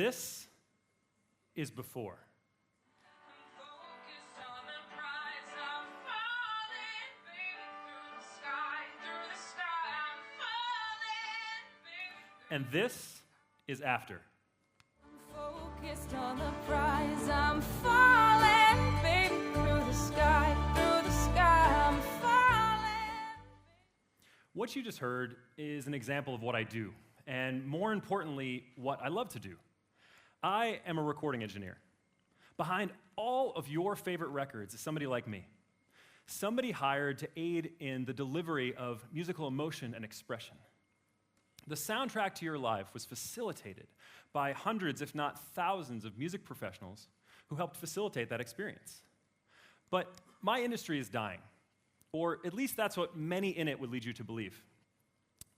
this is before. And this is after. I'm focused on the prize, I'm falling, baby, through the sky, I'm falling. What you just heard is an example of what I do, and more importantly, what I love to do. I am a recording engineer. Behind all of your favorite records is somebody like me. Somebody hired to aid in the delivery of musical emotion and expression. The soundtrack to your life was facilitated by hundreds, if not thousands, of music professionals who helped facilitate that experience. But my industry is dying, or at least that's what many in it would lead you to believe.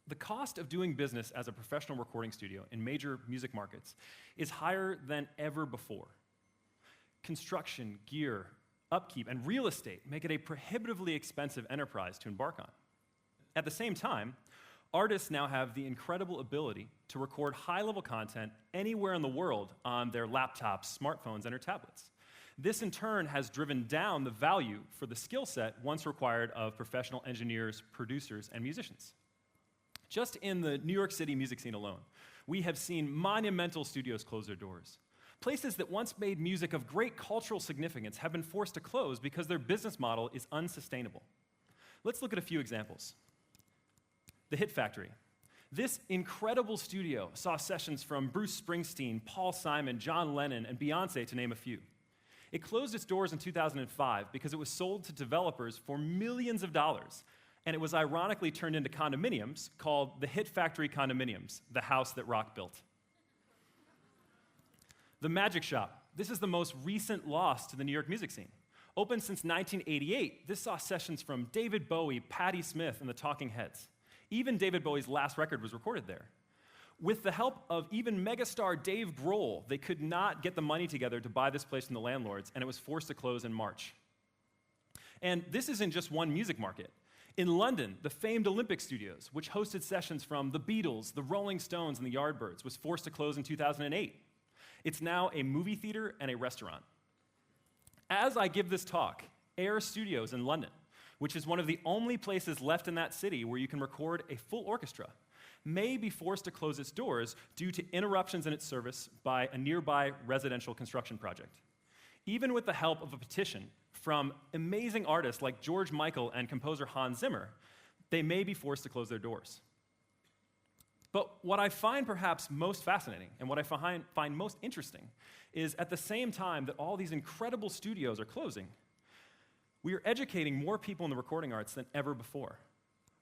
The cost of doing business as a professional recording studio in major music markets is higher than ever before. Construction, gear, upkeep, and real estate make it a prohibitively expensive enterprise to embark on. At the same time, artists now have the incredible ability to record high-level content anywhere in the world on their laptops, smartphones, and or tablets. This, in turn, has driven down the value for the skill set once required of professional engineers, producers, and musicians. Just in the New York City music scene alone, we have seen monumental studios close their doors. Places that once made music of great cultural significance have been forced to close because their business model is unsustainable. Let's look at a few examples. The Hit Factory. This incredible studio saw sessions from Bruce Springsteen, Paul Simon, John Lennon, and Beyoncé, to name a few. It closed its doors in 2005 because it was sold to developers for millions of dollars, and it was ironically turned into condominiums called the Hit Factory Condominiums, the house that rock built. The Magic Shop. This is the most recent loss to the New York music scene. Open since 1988, this saw sessions from David Bowie, Patti Smith, and the Talking Heads. Even David Bowie's last record was recorded there. With the help of even megastar Dave Grohl, they could not get the money together to buy this place from the landlords, and it was forced to close in March. And this isn't just one music market. In London, the famed Olympic Studios, which hosted sessions from the Beatles, the Rolling Stones, and the Yardbirds, was forced to close in 2008. It's now a movie theater and a restaurant. As I give this talk, Air Studios in London, which is one of the only places left in that city where you can record a full orchestra, may be forced to close its doors due to interruptions in its service by a nearby residential construction project. Even with the help of a petition from amazing artists like George Michael and composer Hans Zimmer, they may be forced to close their doors. But what I find perhaps most fascinating and what I find most interesting is at the same time that all these incredible studios are closing, we are educating more people in the recording arts than ever before.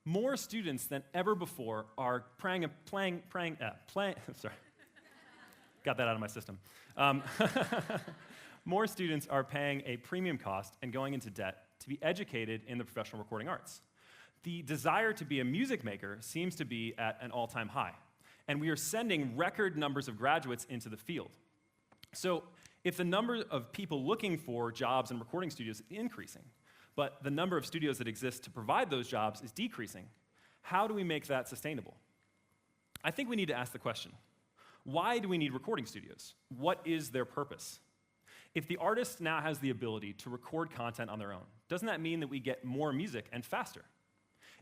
More students than ever before are sorry, got that out of my system. More students are paying a premium cost and going into debt to be educated in the professional recording arts. The desire to be a music maker seems to be at an all-time high, and we are sending record numbers of graduates into the field. So if the number of people looking for jobs in recording studios is increasing, but the number of studios that exist to provide those jobs is decreasing, how do we make that sustainable? I think we need to ask the question, why do we need recording studios? What is their purpose? If the artist now has the ability to record content on their own, doesn't that mean that we get more music and faster?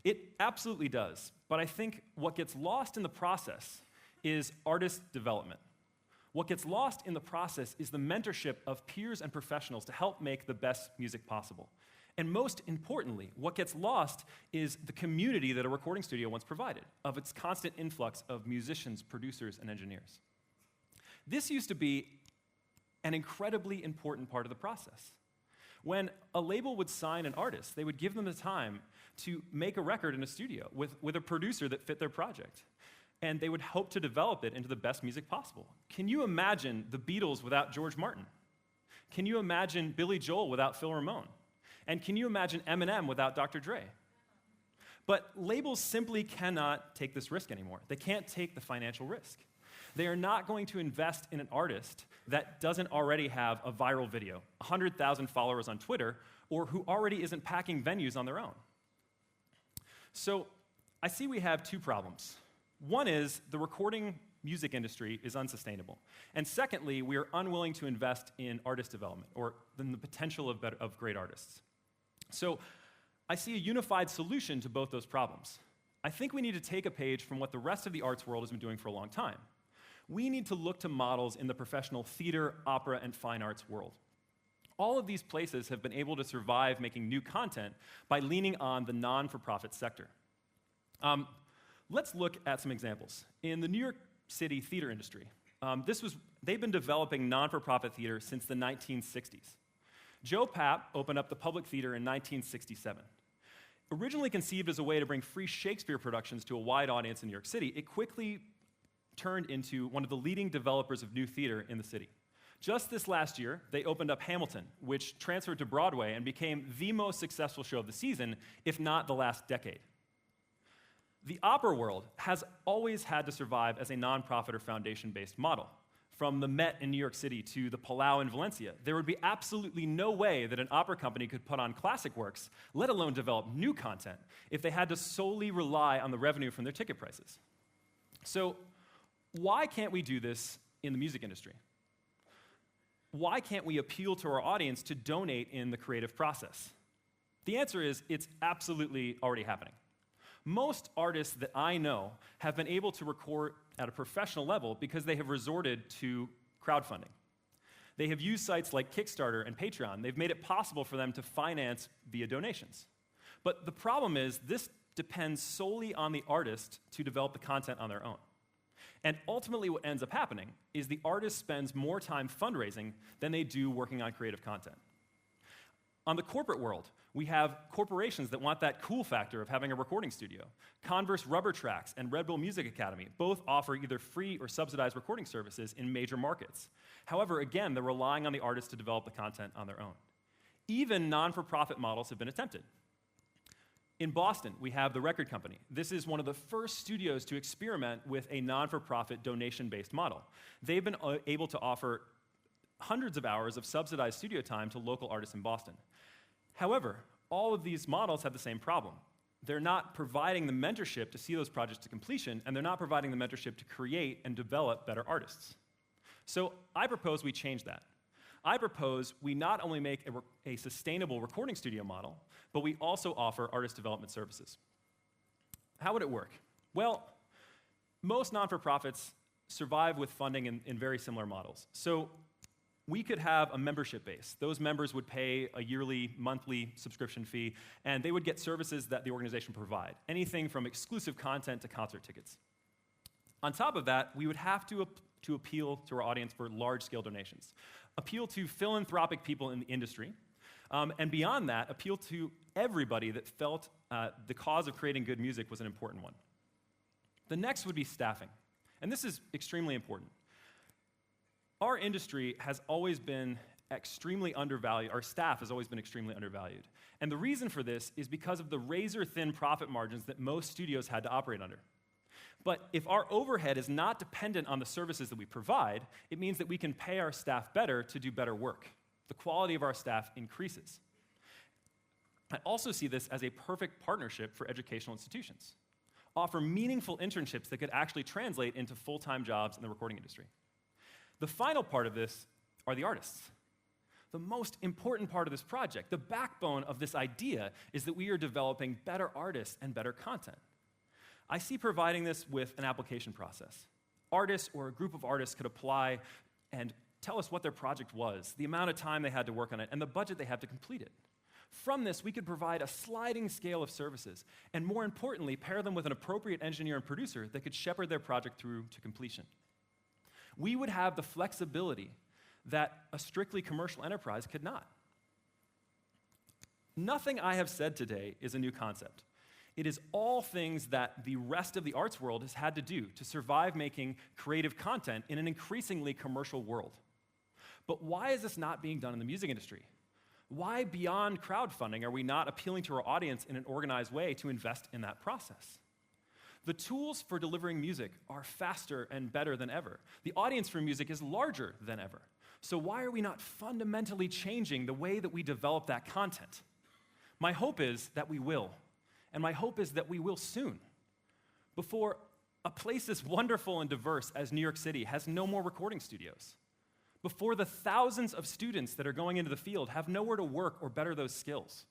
It absolutely does, but I think what gets lost in the process is artist development. What gets lost in the process is the mentorship of peers and professionals to help make the best music possible. And most importantly, what gets lost is the community that a recording studio once provided, of its constant influx of musicians, producers, and engineers. This used to be an incredibly important part of the process. When a label would sign an artist, they would give them the time to make a record in a studio with a producer that fit their project. And they would hope to develop it into the best music possible. Can you imagine the Beatles without George Martin? Can you imagine Billy Joel without Phil Ramone? And can you imagine Eminem without Dr. Dre? But labels simply cannot take this risk anymore. They can't take the financial risk. They are not going to invest in an artist that doesn't already have a viral video, 100,000 followers on Twitter, or who already isn't packing venues on their own. So I see we have two problems. One is the recording music industry is unsustainable. And secondly, we are unwilling to invest in artist development or in the potential of great artists. So I see a unified solution to both those problems. I think we need to take a page from what the rest of the arts world has been doing for a long time. We need to look to models in the professional theater, opera, and fine arts world. All of these places have been able to survive making new content by leaning on the non-for-profit sector. Let's look at some examples. In the New York City theater industry, they've been developing non-for-profit theater since the 1960s. Joe Papp opened up the Public Theater in 1967. Originally conceived as a way to bring free Shakespeare productions to a wide audience in New York City, it quickly turned into one of the leading developers of new theater in the city. Just this last year, they opened up Hamilton, which transferred to Broadway and became the most successful show of the season, if not the last decade. The opera world has always had to survive as a nonprofit or foundation-based model. From the Met in New York City to the Palau in Valencia, there would be absolutely no way that an opera company could put on classic works, let alone develop new content, if they had to solely rely on the revenue from their ticket prices. So, why can't we do this in the music industry? Why can't we appeal to our audience to donate in the creative process? The answer is, it's absolutely already happening. Most artists that I know have been able to record at a professional level because they have resorted to crowdfunding. They have used sites like Kickstarter and Patreon. They've made it possible for them to finance via donations. But the problem is, this depends solely on the artist to develop the content on their own. And ultimately what ends up happening is the artist spends more time fundraising than they do working on creative content. On the corporate world, we have corporations that want that cool factor of having a recording studio. Converse Rubber Tracks and Red Bull Music Academy both offer either free or subsidized recording services in major markets. However, again, they're relying on the artist to develop the content on their own. Even non-for-profit models have been attempted. In Boston, we have the Record Company. This is one of the first studios to experiment with a non-for-profit donation-based model. They've been able to offer hundreds of hours of subsidized studio time to local artists in Boston. However, all of these models have the same problem. They're not providing the mentorship to see those projects to completion, and they're not providing the mentorship to create and develop better artists. So I propose we change that. I propose we not only make a sustainable recording studio model, but we also offer artist development services. How would it work? Well, most non-for-profits survive with funding in very similar models. So we could have a membership base. Those members would pay a yearly, monthly subscription fee, and they would get services that the organization provide, anything from exclusive content to concert tickets. On top of that, we would have to appeal to our audience for large-scale donations, appeal to philanthropic people in the industry, and beyond that, appeal to everybody that felt the cause of creating good music was an important one. The next would be staffing, and this is extremely important. Our industry has always been extremely undervalued. Our staff has always been extremely undervalued. And the reason for this is because of the razor-thin profit margins that most studios had to operate under. But if our overhead is not dependent on the services that we provide, it means that we can pay our staff better to do better work. The quality of our staff increases. I also see this as a perfect partnership for educational institutions. Offer meaningful internships that could actually translate into full-time jobs in the recording industry. The final part of this are the artists. The most important part of this project, the backbone of this idea, is that we are developing better artists and better content. I see providing this with an application process. Artists or a group of artists could apply and tell us what their project was, the amount of time they had to work on it, and the budget they had to complete it. From this, we could provide a sliding scale of services, and more importantly, pair them with an appropriate engineer and producer that could shepherd their project through to completion. We would have the flexibility that a strictly commercial enterprise could not. Nothing I have said today is a new concept. It is all things that the rest of the arts world has had to do to survive making creative content in an increasingly commercial world. But why is this not being done in the music industry? Why, beyond crowdfunding, are we not appealing to our audience in an organized way to invest in that process? The tools for delivering music are faster and better than ever. The audience for music is larger than ever. So why are we not fundamentally changing the way that we develop that content? My hope is that we will, and my hope is that we will soon. Before A place as wonderful and diverse as New York City has no more recording studios. Before the thousands of students that are going into the field have nowhere to work or better those skills.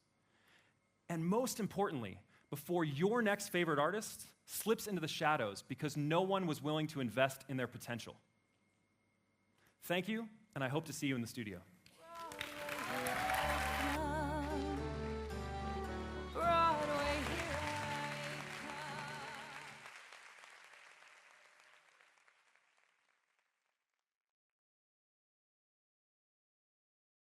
And most importantly, before your next favorite artist slips into the shadows because no one was willing to invest in their potential. Thank you, and I hope to see you in the studio.